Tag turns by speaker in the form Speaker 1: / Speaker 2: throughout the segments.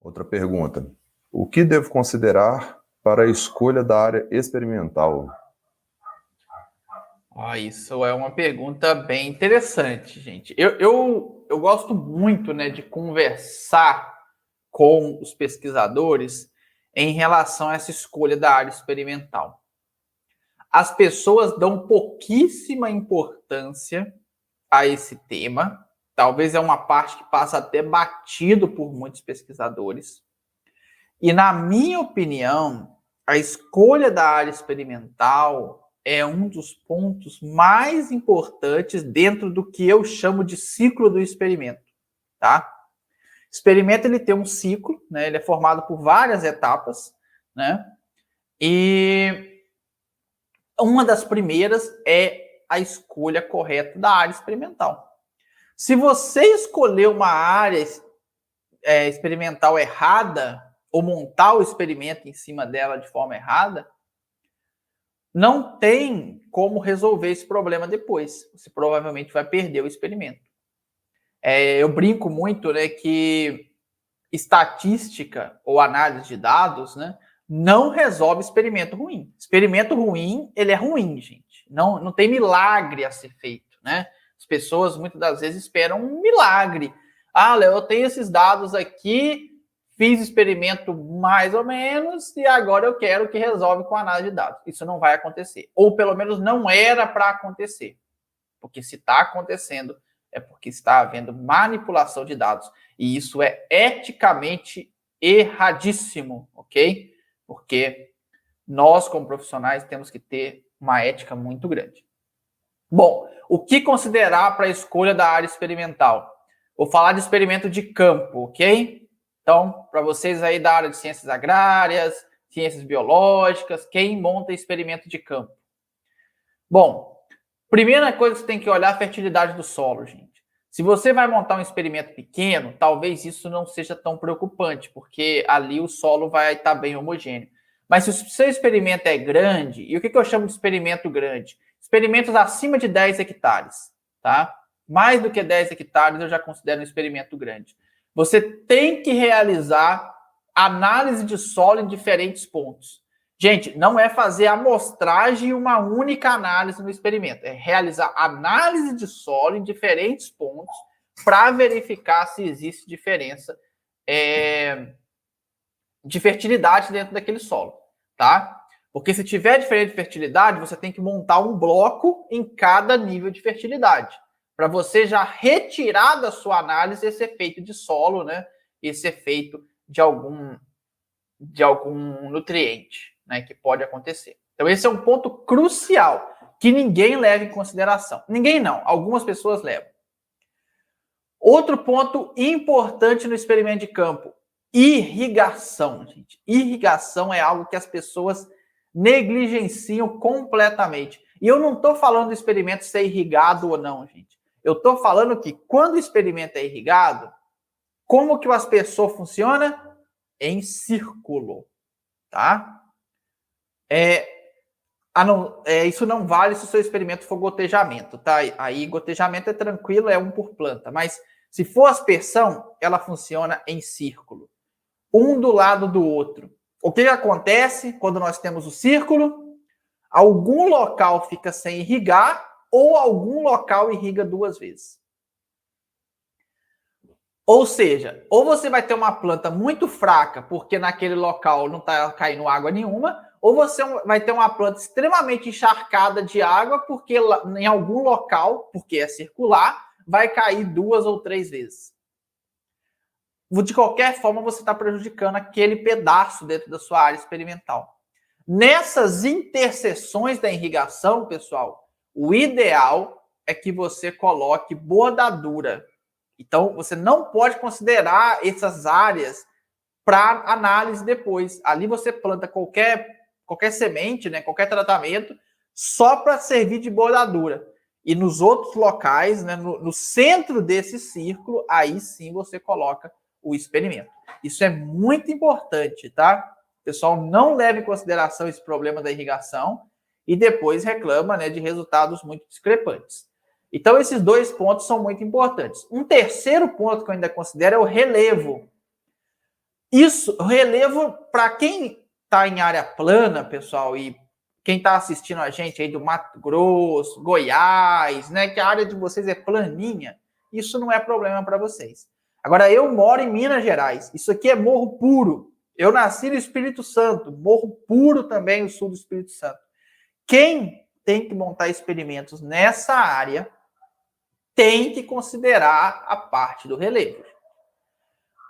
Speaker 1: Outra pergunta. O que devo considerar para a escolha da área experimental?
Speaker 2: Isso é uma pergunta bem interessante, gente. Eu gosto muito, né, de conversar com os pesquisadores em relação a essa escolha da área experimental. As pessoas dão pouquíssima importância a esse tema. Talvez é uma parte que passa até batido por muitos pesquisadores. E, na minha opinião, a escolha da área experimental é um dos pontos mais importantes dentro do que eu chamo de ciclo do experimento, tá? Experimento, ele tem um ciclo, né? Ele é formado por várias etapas, né? E uma das primeiras é a escolha correta da área experimental. Se você escolher uma área experimental errada, ou montar o experimento em cima dela de forma errada, não tem como resolver esse problema depois. Você provavelmente vai perder o experimento. Eu brinco muito, né, que estatística ou análise de dados, né, não resolve experimento ruim. Experimento ruim, ele é ruim, gente. Não tem milagre a ser feito, né? As pessoas muitas das vezes esperam um milagre. Ah, Léo, eu tenho esses dados aqui, fiz experimento mais ou menos e agora eu quero que resolve com análise de dados. Isso não vai acontecer. Ou pelo menos não era para acontecer. Porque se está acontecendo, é porque está havendo manipulação de dados. E isso é eticamente erradíssimo, ok? Porque nós, como profissionais, temos que ter uma ética muito grande. Bom, o que considerar para a escolha da área experimental? Vou falar de experimento de campo, ok? Então, para vocês aí da área de ciências agrárias, ciências biológicas, quem monta experimento de campo? Bom, primeira coisa que você tem que olhar é a fertilidade do solo, gente. Se você vai montar um experimento pequeno, talvez isso não seja tão preocupante, porque ali o solo vai estar bem homogêneo. Mas se o seu experimento é grande, e o que eu chamo de experimento grande? Experimentos acima de 10 hectares, tá? Mais do que 10 hectares eu já considero um experimento grande. Você tem que realizar análise de solo em diferentes pontos. Gente, não é fazer amostragem e uma única análise no experimento. É realizar análise de solo em diferentes pontos para verificar se existe diferença de fertilidade dentro daquele solo, tá? Porque se tiver diferença de fertilidade, você tem que montar um bloco em cada nível de fertilidade, para você já retirar da sua análise esse efeito de solo, né? Esse efeito de algum nutriente, né, que pode acontecer. Então esse é um ponto crucial que ninguém leva em consideração. Ninguém não, algumas pessoas levam. Outro ponto importante no experimento de campo, irrigação, gente. Irrigação é algo que as pessoas negligenciam completamente. E eu não estou falando do experimento ser irrigado ou não, gente. Eu estou falando que quando o experimento é irrigado, como que o aspersor funciona? Em círculo, tá? Isso não vale se o seu experimento for gotejamento, tá? Aí gotejamento é tranquilo, é um por planta, mas se for aspersão, ela funciona em círculo, um do lado do outro. O que acontece quando nós temos o círculo? Algum local fica sem irrigar ou algum local irriga duas vezes. Ou seja, ou você vai ter uma planta muito fraca, porque naquele local não está caindo água nenhuma, ou você vai ter uma planta extremamente encharcada de água, porque em algum local, porque é circular, vai cair duas ou três vezes. De qualquer forma, você está prejudicando aquele pedaço dentro da sua área experimental. Nessas interseções da irrigação, pessoal, o ideal é que você coloque bodadura. Então, você não pode considerar essas áreas para análise depois. Ali você planta qualquer semente, né, qualquer tratamento, só para servir de bodadura. E nos outros locais, né, no centro desse círculo, aí sim você coloca o experimento. Isso é muito importante, tá? O pessoal não leva em consideração esse problema da irrigação e depois reclama, né, de resultados muito discrepantes. Então, esses dois pontos são muito importantes. Um terceiro ponto que eu ainda considero é o relevo. Isso, relevo, para quem está em área plana, pessoal, e quem está assistindo a gente aí do Mato Grosso, Goiás, né, que a área de vocês é planinha, isso não é problema para vocês. Agora, eu moro em Minas Gerais, isso aqui é morro puro. Eu nasci no Espírito Santo, morro puro também, o sul do Espírito Santo. Quem tem que montar experimentos nessa área tem que considerar a parte do relevo.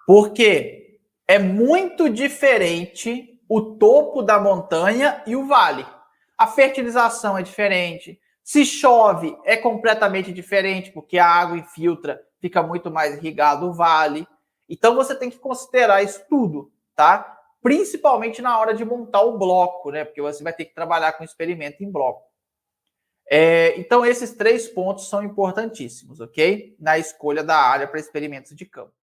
Speaker 2: Porque é muito diferente o topo da montanha e o vale. A fertilização é diferente. Se chove, é completamente diferente, porque a água infiltra, fica muito mais irrigado o vale. Então, você tem que considerar isso tudo, tá? Principalmente na hora de montar o bloco, né? Porque você vai ter que trabalhar com experimento em bloco. Então, esses 3 pontos são importantíssimos, ok? Na escolha da área para experimentos de campo.